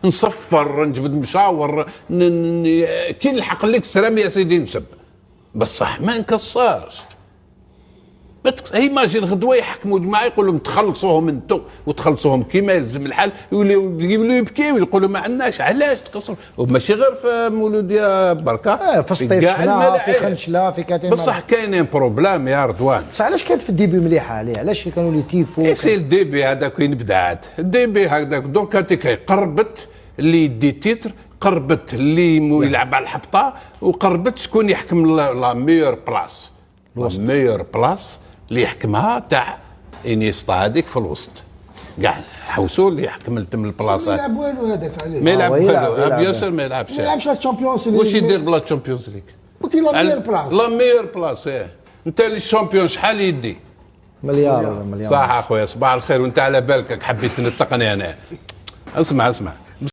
نصفر نجبد مشاور كي نلحق لك السلام يا سيدي نسب، بصح ما نكسرش. ايماجين غدوه يحكموا جماعه يقول لهم تخلصوهم انتم وتخلصوهم كيما يلزم الحال، يوليو يبكيو يقولوا ما عندناش علاش تقصر، وماشي غير في مولود يا بركه في الصيف شفناها في خنشله في كاتين، بصح كاينين بروبلام يا رضوان. بصح علاش كانت في الديبي مليحه عليه؟ علاش كانوا لي تيفو؟ سي الديبي هذاك وين بدات الديبي هذاك دونك هذيك قربت اللي يدي تيتر، قربت اللي يلعب على الحبطه، وقربت شكون يحكم لا ميور بلاص، لا ميور بلاص اللي يحكمها تاع انيستا هذيك في الوسط كاع حوسوا اللي يحكم لتم البلاصه. ما يلعب والو هذاك عليه، ما يلعب والو بيان سور ما يلعبش. ما يلعبش الشامبيونز ليغ. واش يدير بلا تشامبيونز ليغ؟ قلت لا ميور بلاص، لا ميور بلاص. انت اللي الشامبيون شحال يدي؟ مليار. صح اخويا، صباح الخير. وانت على بالك حبيت نتقني انا. اسمع